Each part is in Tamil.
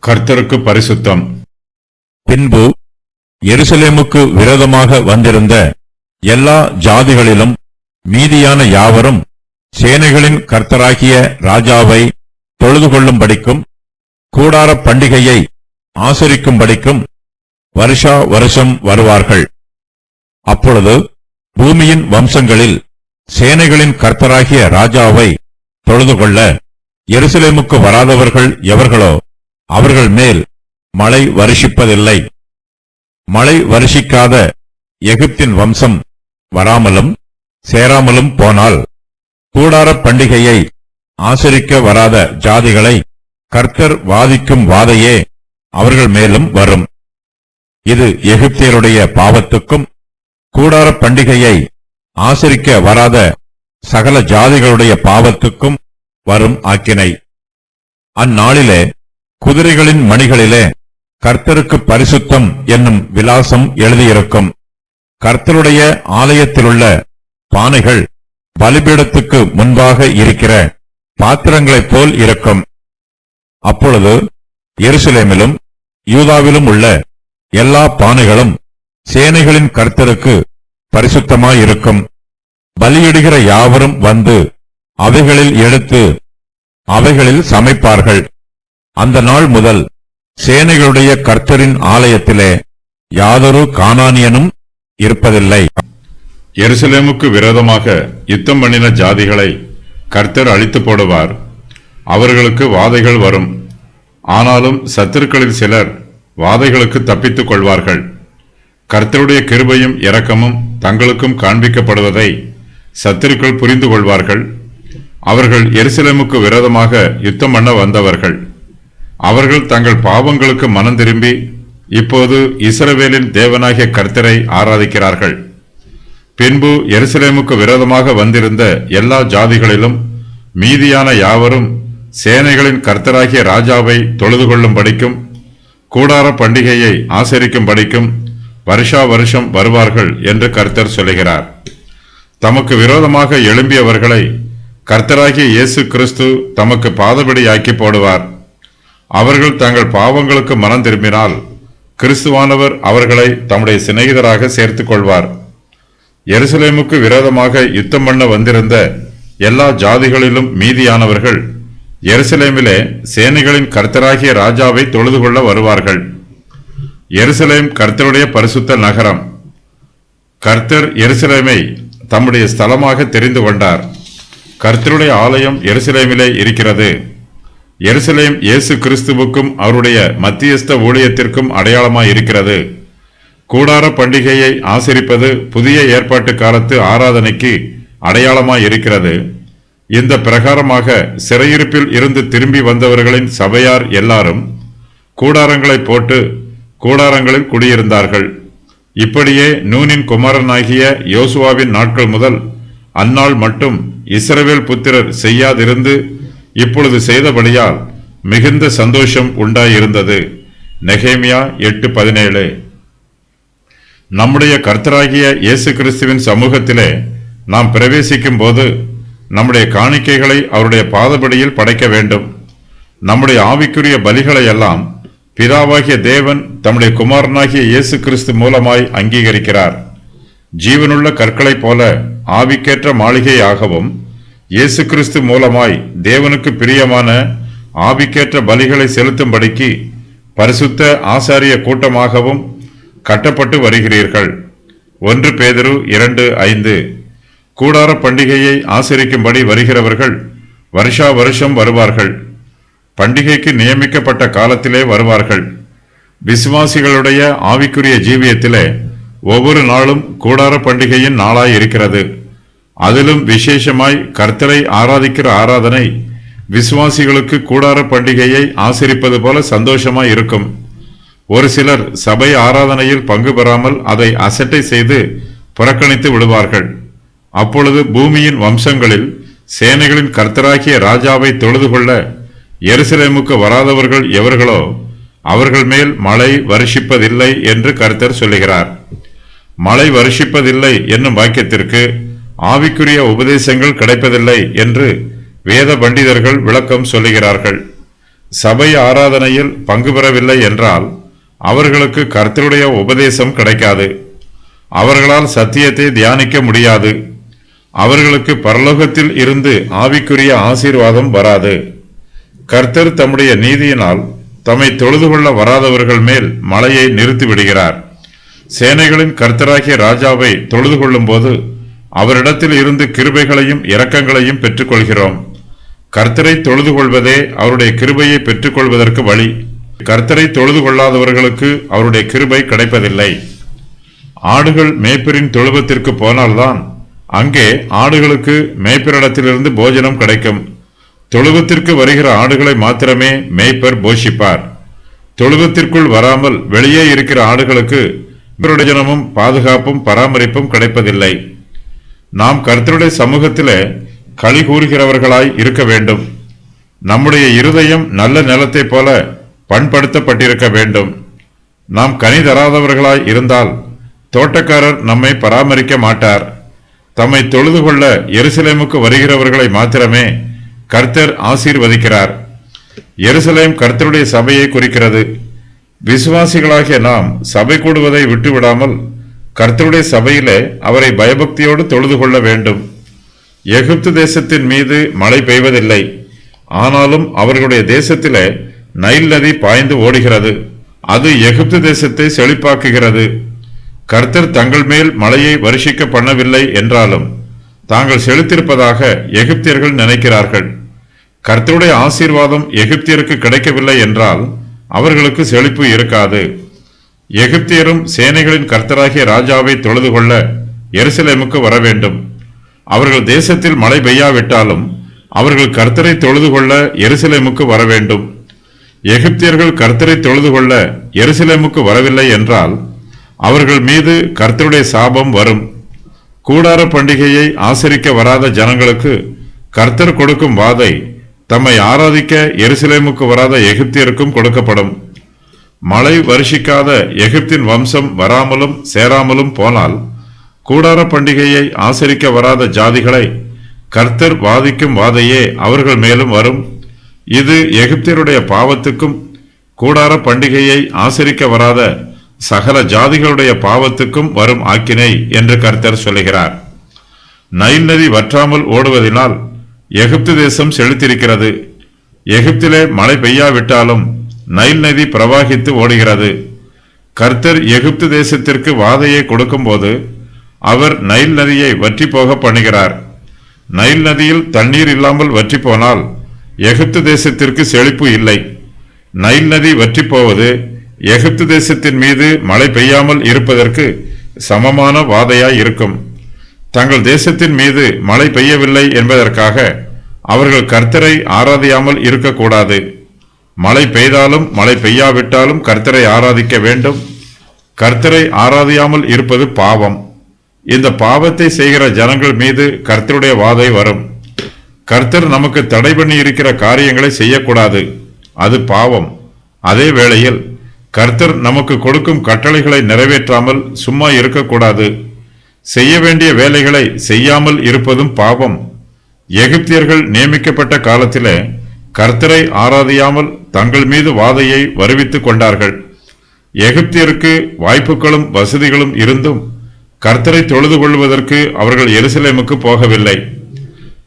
கர்த்தருக்கு பரிசுத்தம். பின்பு எருசலேமுக்கு விரோதமாக வந்திருந்த எல்லா ஜாதிகளிலும் மீதியான யாவரும் சேனைகளின் கர்த்தராகிய ராஜாவை தொழுது கொள்ளும்படிக்கும் கூடார பண்டிகையை ஆசரிக்கும்படிக்கும் வருஷா வருஷம் வருவார்கள். அப்பொழுது பூமியின் வம்சங்களில் சேனைகளின் கர்த்தராகிய ராஜாவை தொழுது கொள்ள எருசலேமுக்கு வராதவர்கள் எவர்களோ அவர்கள் மேல் மழை வருஷிப்பதில்லை. மழை வருஷிக்காத எகிப்தின் வம்சம் வராமலும் சேராமலும் போனால் கூடார பண்டிகையை ஆசரிக்க வராத ஜாதிகளை கர்த்தர் வாதிக்கும் வாதையே அவர்கள் மேலும் வரும். இது எகிப்தியருடைய பாவத்துக்கும் கூடார பண்டிகையை ஆசரிக்க வராத சகல ஜாதிகளுடைய பாவத்துக்கும் வரும் ஆக்கினை. அந்நாளிலே குதிரைகளின் மணிகளிலே கர்த்தருக்கு பரிசுத்தம் என்னும் விலாசம் எழுதியிருக்கும். கர்த்தருடைய ஆலயத்திலுள்ள பானைகள் பலிபீடத்துக்கு முன்பாக இருக்கிற பாத்திரங்களைப் போல் இருக்கும். அப்பொழுது எருசலேமிலும் யூதாவிலும் உள்ள எல்லா பானைகளும் சேனைகளின் கர்த்தருக்கு பரிசுத்தமாயிருக்கும். பலியிடுகிற யாவரும் வந்து அவைகளில் எடுத்து அவைகளில் சமைப்பார்கள். அந்த நாள் முதல் சேனைகளுடைய கர்த்தரின் ஆலயத்திலே யாதொரு கானானியனும் இருப்பதில்லை. எருசலேமுக்கு விரோதமாக யுத்தம் பண்ணின ஜாதிகளை கர்த்தர் அழித்து போடுவார். அவர்களுக்கு வாதைகள் வரும். ஆனாலும் சத்துருக்களில் சிலர் வாதைகளுக்கு தப்பித்துக் கொள்வார்கள். கர்த்தருடைய கிருபையும் இரக்கமும் தங்களுக்கும் காண்பிக்கப்படுவதை சத்துருக்கள் புரிந்து கொள்வார்கள். அவர்கள் எருசலேமுக்கு விரோதமாக யுத்தம் பண்ண வந்தவர்கள். அவர்கள் தங்கள் பாவங்களுக்கு மனம் திரும்பி இப்போது இஸ்ரவேலின் தேவனாகிய கர்த்தரை ஆராதிக்கிறார்கள். பின்பு எருசலேமுக்கு விரோதமாக வந்திருந்த எல்லா ஜாதிகளிலும் மீதியான யாவரும் சேனைகளின் கர்த்தராகிய ராஜாவை தொழுது கொள்ளும்படிக்கும் கூடார பண்டிகையை ஆசரிக்கும்படிக்கும் வருஷா வருஷம் வருவார்கள் என்று கர்த்தர் சொல்லுகிறார். தமக்கு விரோதமாக எழும்பியவர்களை கர்த்தராகிய இயேசு கிறிஸ்து தமக்கு பாதபடியாக்கி போடுவார். அவர்கள் தங்கள் பாவங்களுக்கு மனம் திரும்பினால் கிறிஸ்துவானவர் அவர்களை தம்முடைய சிநேகிதராக சேர்த்துக் கொள்வார். எருசலேமுக்கு விரோதமாக யுத்தம் பண்ண வந்திருந்த எல்லா ஜாதிகளிலும் மீதியானவர்கள் எருசலேமிலே சேனைகளின் கர்த்தராகிய ராஜாவை தொழுது கொள்ள வருவார்கள். எருசலேம் கர்த்தருடைய பரிசுத்த நகரம். கர்த்தர் எருசலேமை தம்முடைய ஸ்தலமாக தெரிந்து கொண்டார். கர்த்தருடைய ஆலயம் எருசலேமிலே இருக்கிறது. எருசலேம் இயேசு கிறிஸ்துவுக்கும் அவருடைய மத்தியஸ்த ஊழியத்திற்கும் அடையாளமாய் இருக்கிறது. கூடார பண்டிகையை ஆசரிப்பது புதிய ஏற்பாட்டு காலத்து ஆராதனைக்கு அடையாளமாய் இருக்கிறது. இந்த பிரகாரமாக சிறையிருப்பில் இருந்து திரும்பி வந்தவர்களின் சபையார் எல்லாரும் கூடாரங்களை போட்டு கூடாரங்களில் குடியிருந்தார்கள். இப்படியே நூனின் குமாரனாகிய யோசுவாவின் நாட்கள் முதல் அந்நாள் மட்டும் இஸ்ரவேல் புத்திரர் செய்யாதிருந்து இப்பொழுது செய்தபடியால் மிகுந்த சந்தோஷம் உண்டாயிருந்தது. நெகேமியா 8:17. நம்முடைய கர்த்தராகிய இயேசு கிறிஸ்துவின் சமூகத்திலே நாம் பிரவேசிக்கும் போது நம்முடைய காணிக்கைகளை அவருடைய பாதபடியில் படைக்க வேண்டும். நம்முடைய ஆவிக்குரிய பலிகளை எல்லாம் பிதாவாகிய தேவன் தம்முடைய குமாரனாகிய இயேசு கிறிஸ்து மூலமாய் அங்கீகரிக்கிறார். ஜீவனுள்ள கற்களைப் போல ஆவிக்கேற்ற மாளிகையாகவும் இயேசு கிறிஸ்து மூலமாய் தேவனுக்கு பிரியமான ஆவிக்கேற்ற பலிகளை செலுத்தும்படிக்கு பரிசுத்த ஆசாரிய கூட்டமாகவும் கட்டப்பட்டு வருகிறீர்கள். 1 பேதுரு 2:5. கூடார பண்டிகையை ஆசரிக்கும்படி வருகிறவர்கள் வருஷா வருஷம் வருவார்கள். பண்டிகைக்கு நியமிக்கப்பட்ட காலத்திலே வருவார்கள். விசுவாசிகளுடைய ஆவிக்குரிய ஜீவியத்திலே ஒவ்வொரு நாளும் கூடார பண்டிகையின் நாளாய் இருக்கிறது. அதிலும் விசேஷமாய் கர்த்தரை ஆராதிக்கிற ஆராதனை விசுவாசிகளுக்கு கூடார பண்டிகையை ஆசரிப்பது போல சந்தோஷமாய் இருக்கும். ஒரு சிலர் சபை ஆராதனையில் பங்கு பெறாமல் அதை அசட்டை செய்து புறக்கணித்து விடுவார்கள். அப்பொழுது பூமியின் வம்சங்களில் சேனைகளின் கர்த்தராகிய ராஜாவை தொழுது கொள்ள எருசலேமுக்கு வராதவர்கள் எவர்களோ அவர்கள் மேல் மழை வருஷிப்பதில்லை என்று கர்த்தர் சொல்லுகிறார். மழை வருஷிப்பதில்லை என்னும் வாக்கியத்திற்கு ஆவிக்குரிய உபதேசங்கள் கிடைப்பதில்லை என்று வேத பண்டிதர்கள் விளக்கம் சொல்லுகிறார்கள். சபை ஆராதனையில் பங்கு பெறவில்லை என்றால் அவர்களுக்கு கர்த்தருடைய உபதேசம் கிடைக்காது. அவர்களால் சத்தியத்தை தியானிக்க முடியாது. அவர்களுக்கு பரலோகத்தில் இருந்து ஆவிக்குரிய ஆசீர்வாதம் வராது. கர்த்தர் தம்முடைய நீதியினால் தம்மை தொழுது கொள்ள வராதவர்கள் மேல் மழையை நிறுத்தி விடுகிறார். சேனைகளின் கர்த்தராகிய ராஜாவை தொழுது கொள்ளும் போது அவரிடத்தில் இருந்து கிருபைகளையும் இரக்கங்களையும் பெற்றுக்கொள்கிறோம். கர்த்தரை தொழுது கொள்வதே அவருடைய கிருபையை பெற்றுக்கொள்வதற்கு வழி. கர்த்தரை தொழுது கொள்ளாதவர்களுக்கு அவருடைய கிருபை கிடைப்பதில்லை. ஆடுகள் மேய்ப்பரின் தொழுவத்திற்கு போனால்தான் அங்கே ஆடுகளுக்கு மேய்ப்பரிடத்திலிருந்து போஜனம் கிடைக்கும். தொழுவத்திற்கு வருகிற ஆடுகளை மாத்திரமே மேய்ப்பர் போஷிப்பார். தொழுவத்திற்குள் வராமல் வெளியே இருக்கிற ஆடுகளுக்கு பிரயோஜனமும் பாதுகாப்பும் பராமரிப்பும் கிடைப்பதில்லை. நாம் கர்த்தருடைய சமூகத்திலே களி கூறுகிறவர்களாய் இருக்க வேண்டும். நம்முடைய இருதயம் நல்ல நிலத்தை போல பண்படுத்தப்பட்டிருக்க வேண்டும். நாம் கனி தராதவர்களாய் இருந்தால் தோட்டக்காரர் நம்மை பராமரிக்க மாட்டார். தம்மை தொழுது கொள்ள எருசலேமுக்கு வருகிறவர்களை மாத்திரமே கர்த்தர் ஆசீர்வதிக்கிறார். எருசலேம் கர்த்தருடைய சபையை குறிக்கிறது. விசுவாசிகளாகிய நாம் சபை கூடுவதை விட்டுவிடாமல் கர்த்தருடைய சபையிலே அவரை பயபக்தியோடு தொழுது கொள்ள வேண்டும். எகிப்து தேசத்தின் மீது மழை பெய்வதில்லை. ஆனாலும் அவர்களுடைய தேசத்திலே நைல் நதி பாய்ந்து ஓடுகிறது. அது எகிப்து தேசத்தை செழிப்பாக்குகிறது. கர்த்தர் தங்கள் மேல் மழையை வருஷிக்க பண்ணவில்லை என்றாலும் தாங்கள் செழித்திருப்பதாக எகிப்தியர்கள் நினைக்கிறார்கள். கர்த்தருடைய ஆசீர்வாதம் எகிப்தியருக்கு கிடைக்கவில்லை என்றால் அவர்களுக்கு செழிப்பு இருக்காது. எகிப்தியரும் சேனைகளின் கர்த்தராகிய ராஜாவை தொழுது கொள்ள எருசலேமுக்கு வர வேண்டும். அவர்கள் தேசத்தில் மழை பெய்யாவிட்டாலும் அவர்கள் கர்த்தரை தொழுது கொள்ள எருசலேமுக்கு வர வேண்டும். எகிப்தியர்கள் கர்த்தரை தொழுது கொள்ள எருசலேமுக்கு வரவில்லை என்றால் அவர்கள் மீது கர்த்தருடைய சாபம் வரும். கூடார பண்டிகையை ஆசரிக்க வராத ஜனங்களுக்கு கர்த்தர் கொடுக்கும் வாதை தம்மை ஆராதிக்க எருசலேமுக்கு வராத எகிப்தியருக்கும் கொடுக்கப்படும். மழை வருஷிக்காத எகிப்தின் வம்சம் வராமலும் சேராமலும் போனால் கூடார பண்டிகையை ஆசரிக்க வராத ஜாதிகளை கர்த்தர் வாதிக்கும் வாதையே அவர்கள் மேலும் வரும். இது எகிப்தியருடைய பாவத்துக்கும் கூடார பண்டிகையை ஆசரிக்க வராத சகல ஜாதிகளுடைய பாவத்துக்கும் வரும் ஆக்கினை என்று கர்த்தர் சொல்லுகிறார். நைல் நதி வற்றாமல் ஓடுவதனால் எகிப்து தேசம் செழித்திருக்கிறது. எகிப்திலே மழை பெய்யாவிட்டாலும் நைல் நதி பிரவாகித்து ஓடுகிறது. கர்த்தர் எகிப்து தேசத்திற்கு வாதையை கொடுக்கும்போது அவர் நைல் நதியை வற்றி போக பண்ணுகிறார். நைல் நதியில் தண்ணீர் இல்லாமல் வற்றி போனால் எகிப்து தேசத்திற்கு செழிப்பு இல்லை. நைல் நதி வற்றி போவது எகிப்து தேசத்தின் மீது மழை பெய்யாமல் இருப்பதற்கு சமமான வாதையாய் இருக்கும். தங்கள் தேசத்தின் மீது மழை பெய்யவில்லை என்பதற்காக அவர்கள் கர்த்தரை ஆராதியாமல் இருக்கக்கூடாது. மழை பெய்தாலும் மழை பெய்யாவிட்டாலும் கர்த்தரை ஆராதிக்க வேண்டும். கர்த்தரை ஆராதியாமல் இருப்பது பாவம். இந்த பாவத்தை செய்கிற ஜனங்கள் மீது கர்த்தருடைய வாதை வரும். கர்த்தர் நமக்கு தடை பண்ணி இருக்கிற காரியங்களை செய்யக்கூடாது, அது பாவம். அதே வேளையில் கர்த்தர் நமக்கு கொடுக்கும் கட்டளைகளை நிறைவேற்றாமல் சும்மா இருக்கக்கூடாது. செய்ய வேண்டிய வேலைகளை செய்யாமல் இருப்பதும் பாவம். எகிப்தியர்கள் நியமிக்கப்பட்ட காலத்திலே கர்த்தரை ஆராதியாமல் தங்கள் மீது வாதையை வருவித்துக் கொண்டார்கள். எகிப்தியருக்கு வாய்ப்புகளும் வசதிகளும் இருந்தும் கர்த்தரை தொழுது கொள்வதற்கு அவர்கள் எருசலேமுக்கு போகவில்லை.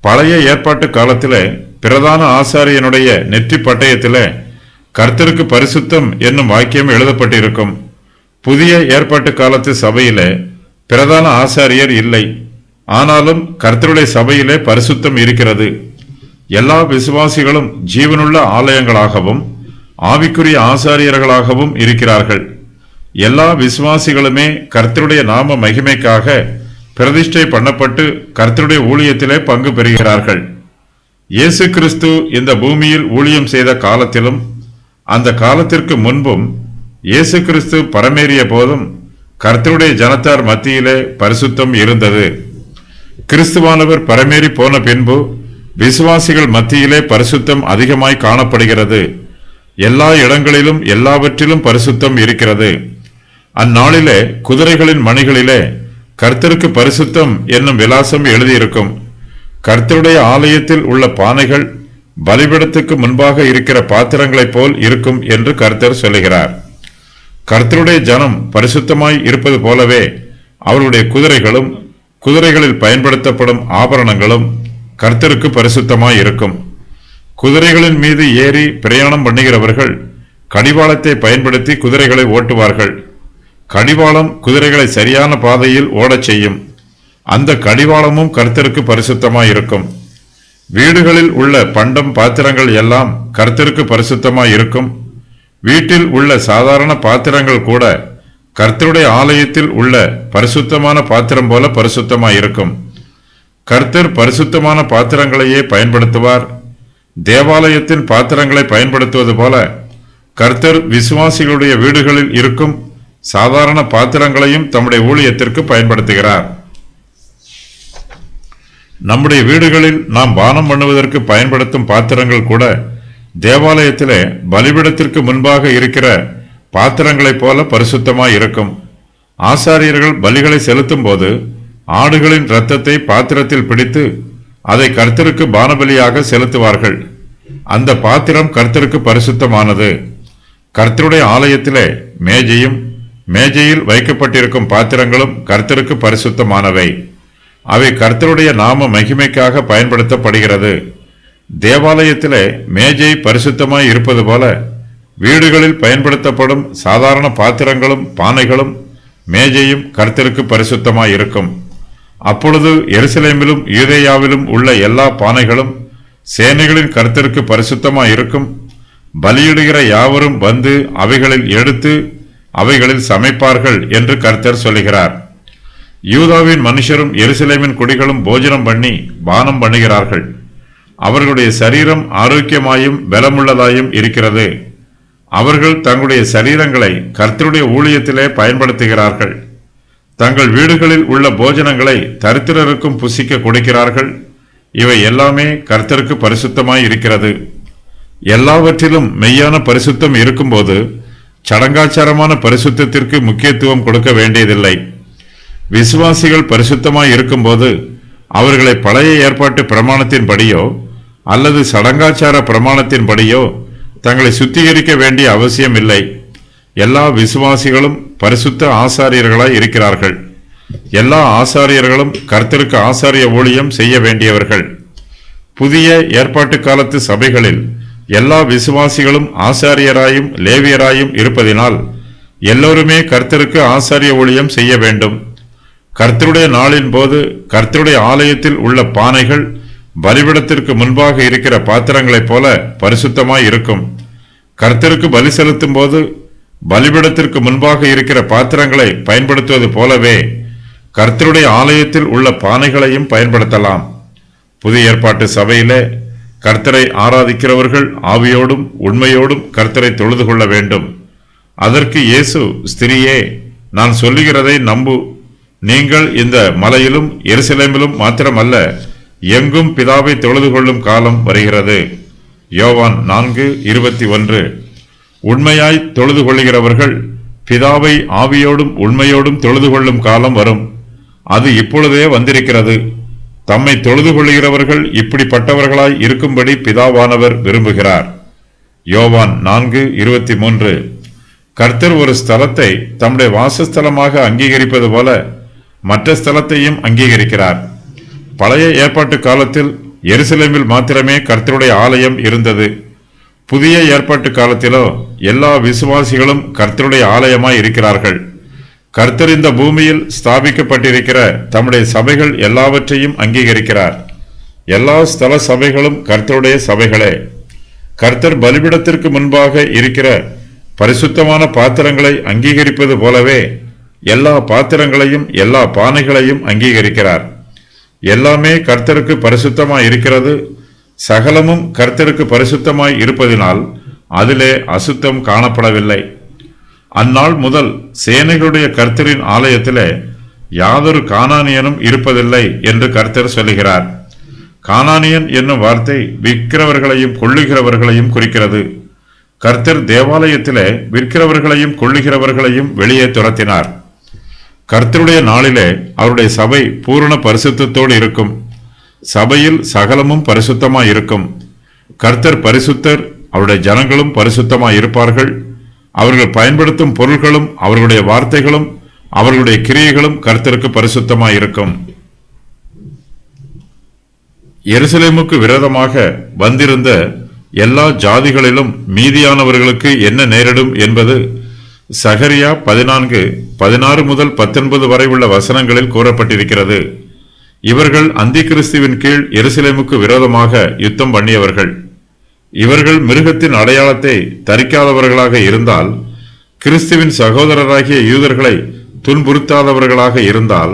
பழைய ஏற்பாட்டு காலத்திலே பிரதான ஆசாரியனுடைய நெற்றி பட்டயத்திலே கர்த்தருக்கு பரிசுத்தம் என்னும் வாக்கியம் எழுதப்பட்டிருக்கும். புதிய ஏற்பாட்டு காலத்து சபையிலே பிரதான ஆசாரியர் இல்லை. ஆனாலும் கர்த்தருடைய சபையிலே பரிசுத்தம் இருக்கிறது. எல்லா விசுவாசிகளும் ஜீவனுள்ள ஆலயங்களாகவும் ஆவிக்குரிய ஆசாரியர்களாகவும் இருக்கிறார்கள். எல்லா விசுவாசிகளுமே கர்த்தருடைய நாம மகிமைக்காக பிரதிஷ்டை பண்ணப்பட்டு கர்த்தருடைய ஊழியத்திலே பங்கு பெறுகிறார்கள். இயேசு கிறிஸ்து இந்த பூமியில் ஊழியம் செய்த காலத்திலும் அந்த காலத்திற்கு முன்பும் இயேசு கிறிஸ்து பரமேறிய போதும் கர்த்தருடைய ஜனத்தார் மத்தியிலே பரிசுத்தம் இருந்தது. கிறிஸ்துவானவர் பரமேறி போன பின்பு விசுவாசிகள் மத்தியிலே பரிசுத்தம் அதிகமாய் காணப்படுகிறது. எல்லா இடங்களிலும் எல்லாவற்றிலும் பரிசுத்தம் இருக்கிறது. அந்நாளிலே குதிரைகளின் மணிகளிலே கர்த்தருக்கு பரிசுத்தம் என்னும் விலாசம் எழுதியிருக்கும். கர்த்தருடைய ஆலயத்தில் உள்ள பானைகள் பலிபீடத்துக்கு முன்பாக இருக்கிற பாத்திரங்களைப் போல் இருக்கும் என்று கர்த்தர் சொல்லுகிறார். கர்த்தருடைய ஜனம் பரிசுத்தமாய் இருப்பது போலவே அவருடைய குதிரைகளும் குதிரைகளில் பயன்படுத்தப்படும் ஆபரணங்களும் கர்த்தருக்கு பரிசுத்தமாய் இருக்கும். குதிரைகளின் மீது ஏறி பிரயாணம் பண்ணுகிறவர்கள் கடிவாளத்தை பயன்படுத்தி குதிரைகளை ஓட்டுவார்கள். கடிவாளம் குதிரைகளை சரியான பாதையில் ஓடச் செய்யும். அந்த கடிவாளமும் கர்த்தருக்கு பரிசுத்தமாய் இருக்கும். வீடுகளில் உள்ள பண்டம் பாத்திரங்கள் எல்லாம் கர்த்தருக்கு பரிசுத்தமாய் இருக்கும். வீட்டில் உள்ள சாதாரண பாத்திரங்கள் கூட கர்த்தருடைய ஆலயத்தில் உள்ள பரிசுத்தமான பாத்திரம் போல பரிசுத்தமாய் இருக்கும். கர்த்தர் பரிசுத்தமான பாத்திரங்களையே பயன்படுத்துவார். தேவாலயத்தின் பாத்திரங்களை பயன்படுத்துவது போல கர்த்தர் விசுவாசிகளுடைய வீடுகளில் இருக்கும் சாதாரண பாத்திரங்களையும் தம்முடைய ஊழியத்திற்கு பயன்படுத்துகிறார். நம்முடைய வீடுகளில் நாம் பானம் பண்ணுவதற்கு பயன்படுத்தும் பாத்திரங்கள் கூட தேவாலயத்திலே பலிபீடத்திற்கு முன்பாக இருக்கிற பாத்திரங்களைப் போல பரிசுத்தமாய் இருக்கும். ஆசாரியர்கள் பலிகளை செலுத்தும் போது ஆடுகளின் இரத்தத்தை பாத்திரத்தில் பிடித்து அதை கர்த்தருக்கு பானபலியாக செலுத்துவார்கள். அந்த பாத்திரம் கர்த்தருக்கு பரிசுத்தமானது. கர்த்தருடைய ஆலயத்திலே மேஜையும் மேஜையில் வைக்கப்பட்டிருக்கும் பாத்திரங்களும் கர்த்தருக்கு பரிசுத்தமானவை. அவை கர்த்தருடைய நாம மகிமைக்காக பயன்படுத்தப்படுகிறது. தேவாலயத்திலே மேஜை பரிசுத்தமாய் இருப்பது போல வீடுகளில் பயன்படுத்தப்படும் சாதாரண பாத்திரங்களும் பானைகளும் மேஜையும் கர்த்தருக்கு பரிசுத்தமாய் இருக்கும். அப்பொழுது எருசலேமிலும் யூதேயாவிலும் உள்ள எல்லா பானைகளும் சேனைகளின் கர்த்தருக்கு பரிசுத்தமாய் இருக்கும். பலியிடுகிற யாவரும் வந்து அவைகளில் எடுத்து அவைகளில் சமைப்பார்கள் என்று கர்த்தர் சொல்லுகிறார். யூதாவின் மனுஷரும் எருசலேமின் குடிகளும் போஜனம் பண்ணி பானம் பண்ணுகிறார்கள். அவர்களுடைய சரீரம் ஆரோக்கியமாயும் பலமுள்ளதாயும் இருக்கிறது. அவர்கள் தங்களுடைய சரீரங்களை கர்த்தருடைய ஊழியத்திலே பயன்படுத்துகிறார்கள். தங்கள் வீடுகளில் உள்ள போஜனங்களை தரித்திரருக்கும் புசிக்க கொடுக்கிறார்கள். இவை எல்லாமே கர்த்தருக்கு பரிசுத்தமாய் இருக்கிறது. எல்லாவற்றிலும் மெய்யான பரிசுத்தம் இருக்கும்போது சடங்காச்சாரமான பரிசுத்தத்திற்கு முக்கியத்துவம் கொடுக்க வேண்டியதில்லை. விசுவாசிகள் பரிசுத்தமாய் இருக்கும்போது அவர்களை பழைய ஏற்பாட்டு பிரமாணத்தின்படியோ அல்லது சடங்காச்சார பிரமாணத்தின்படியோ தங்களை சுத்திகரிக்க வேண்டிய அவசியம் இல்லை. எல்லா விசுவாசிகளும் பரிசுத்த ஆசாரியர்களாய் இருக்கிறார்கள். எல்லா ஆசாரியர்களும் கர்த்தருக்கு ஆசாரிய ஊழியம் செய்ய வேண்டியவர்கள். புதிய ஏற்பாட்டு காலத்து சபைகளில் எல்லா விசுவாசிகளும் ஆசாரியராயும் லேவியராயும் இருப்பதினால் எல்லோருமே கர்த்தருக்கு ஆசாரிய ஊழியம் செய்ய வேண்டும். கர்த்தருடைய நாளின் போது கர்த்தருடைய ஆலயத்தில் உள்ள பானைகள் பலிபீடத்திற்கு முன்பாக இருக்கிற பாத்திரங்களைப் போல பரிசுத்தமாய் இருக்கும். கர்த்தருக்கு பலி செலுத்தும் போது பலிபீடத்திற்கு முன்பாக இருக்கிற பாத்திரங்களை பயன்படுத்துவது போலவே கர்த்தருடைய ஆலயத்தில் உள்ள பானைகளையும் பயன்படுத்தலாம். புதிய ஏற்பாட்டு சபையிலே கர்த்தரை ஆராதிக்கிறவர்கள் ஆவியோடும் உண்மையோடும் கர்த்தரை தொழுது கொள்ள வேண்டும். அதற்கு இயேசு, ஸ்திரியே, நான் சொல்லுகிறதை நம்பு. நீங்கள் இந்த மலையிலும் எருசலேமிலும் மாத்திரமல்ல, எங்கும் பிதாவை தொழுது கொள்ளும் காலம் வருகிறது. யோவான் 4:21. உண்மையாய் தொழுது கொள்ளுகிறவர்கள் பிதாவை ஆவியோடும் உண்மையோடும் தொழுது கொள்ளும் காலம் வரும். அது இப்பொழுதே வந்திருக்கிறது. தம்மை தொழுது கொள்ளுகிறவர்கள் இப்படிப்பட்டவர்களாய் இருக்கும்படி பிதாவானவர் விரும்புகிறார். யோவான் 4:23. கர்த்தர் ஒரு ஸ்தலத்தை தம்முடைய வாசஸ்தலமாக அங்கீகரிப்பது போல மற்ற ஸ்தலத்தையும் அங்கீகரிக்கிறார். பழைய ஏற்பாட்டு காலத்தில் எருசலேமில் மாத்திரமே கர்த்தருடைய ஆலயம் இருந்தது. புதிய ஏற்பாட்டு காலத்திலோ எல்லா விசுவாசிகளும் கர்த்தருடைய ஆலயமாய் இருக்கிறார்கள். கர்த்தர் இந்த பூமியில் ஸ்தாபிக்கப்பட்டிருக்கிற தம்முடைய சபைகள் எல்லாவற்றையும் அங்கீகரிக்கிறார். எல்லா ஸ்தல சபைகளும் கர்த்தருடைய சபைகளே. கர்த்தர் பலிபீடத்திற்கு முன்பாக இருக்கிற பரிசுத்தமான பாத்திரங்களை அங்கீகரிப்பது போலவே எல்லா பாத்திரங்களையும் எல்லா பானைகளையும் அங்கீகரிக்கிறார். எல்லாமே கர்த்தருக்கு பரிசுத்தமாய் இருக்கிறது. சகலமும் கர்த்தருக்கு பரிசுத்தமாய் இருப்பதினால் அதிலே அசுத்தம் காணப்படவில்லை. அந்நாள் முதல் சேனைகளுடைய கர்த்தரின் ஆலயத்திலே யாதொரு கானானியனும் இருப்பதில்லை என்று கர்த்தர் சொல்லுகிறார். கானானியன் என்னும் வார்த்தை விற்கிறவர்களையும் கொள்ளுகிறவர்களையும் குறிக்கிறது. கர்த்தர் தேவாலயத்திலே விற்கிறவர்களையும் கொள்ளுகிறவர்களையும் வெளியே துரத்தினார். கர்த்தருடைய நாளிலே அவருடைய சபை பூரண பரிசுத்தத்தோடு இருக்கும். சபையில் சகலமும் பரிசுத்தமாய் இருக்கும். கர்த்தர் பரிசுத்தர், அவருடைய ஜனங்களும் பரிசுத்தமாய் இருப்பார்கள். அவர்கள் பயன்படுத்தும் பொருள்களும் அவர்களுடைய வார்த்தைகளும் அவர்களுடைய கிரியைகளும் கர்த்தருக்கு பரிசுத்தமாய் இருக்கும். எருசலேமுக்கு விரோதமாக வந்திருந்த எல்லா ஜாதிகளிலும் மீதியானவர்களுக்கு என்ன நேரிடும் என்பது சகரியா 14:16 முதல் 19 வரை உள்ள வசனங்களில் கூறப்பட்டிருக்கிறது. இவர்கள் அந்தி கிறிஸ்துவின் கீழ் எருசலேமுக்கு விரோதமாக யுத்தம் பண்ணியவர்கள். இவர்கள் மிருகத்தின் அடையாளத்தை தரிக்காதவர்களாக இருந்தால், கிறிஸ்துவின் சகோதரராகிய யூதர்களை துன்புறுத்தாதவர்களாக இருந்தால்,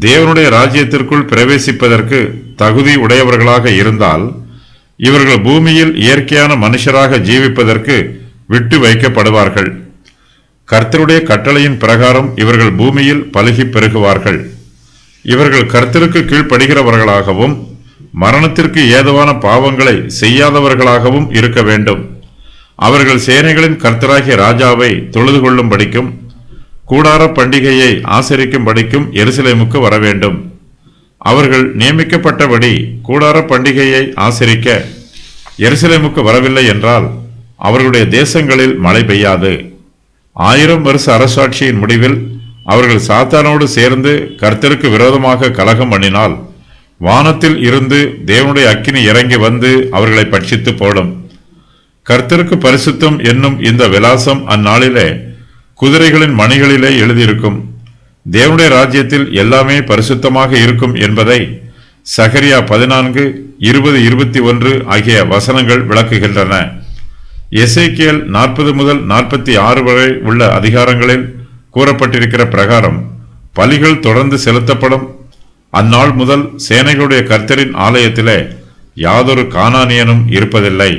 தேவனுடைய ராஜ்யத்திற்குள் பிரவேசிப்பதற்கு தகுதி உடையவர்களாக இருந்தால், இவர்கள் பூமியில் இயற்கையான மனுஷராக ஜீவிப்பதற்கு விட்டு வைக்கப்படுவார்கள். கர்த்தருடைய கட்டளையின் பிரகாரம் இவர்கள் பூமியில் பலுகி பெருகுவார்கள். இவர்கள் கர்த்தருக்கு கீழ்ப்படுகிறவர்களாகவும் மரணத்திற்கு ஏதுவான பாவங்களை செய்யாதவர்களாகவும் இருக்க வேண்டும். அவர்கள் சேனைகளின் கர்த்தராகிய ராஜாவை தொழுது கொள்ளும்படிக்கும் கூடார பண்டிகையை ஆசரிக்கும்படிக்கும் எருசலேமுக்கு வர வேண்டும். அவர்கள் நியமிக்கப்பட்டபடி கூடார பண்டிகையை ஆசரிக்க எருசலேமுக்கு வரவில்லை என்றால் அவர்களுடைய தேசங்களில் மழை பெய்யாது. 1000 வருஷ அரசாட்சியின் முடிவில் அவர்கள் சாத்தானோடு சேர்ந்து கர்த்தருக்கு விரோதமாக கலகம் பண்ணினால், வானத்தில் இருந்து தேவனுடைய அக்கினி இறங்கி வந்து அவர்களை பட்சித்து போடும். கர்த்தருக்கு பரிசுத்தம் என்னும் இந்த விலாசம் அந்நாளிலே குதிரைகளின் மணிகளிலே எழுதியிருக்கும். தேவனுடைய ராஜ்யத்தில் எல்லாமே பரிசுத்தமாக இருக்கும் என்பதை சகரியா 14, 20, 21 ஆகிய வசனங்கள் விளக்குகின்றன. எசேக்கியேல் 40 முதல் 46 வரை உள்ள அதிகாரங்களில் கூறப்பட்டிருக்கிற பிரகாரம் பலிகள் தொடர்ந்து செலுத்தப்படும். அந்நாள் முதல் சேனைகளுடைய கர்த்தரின் ஆலயத்திலே யாதொரு கானானியனும் இருப்பதில்லை.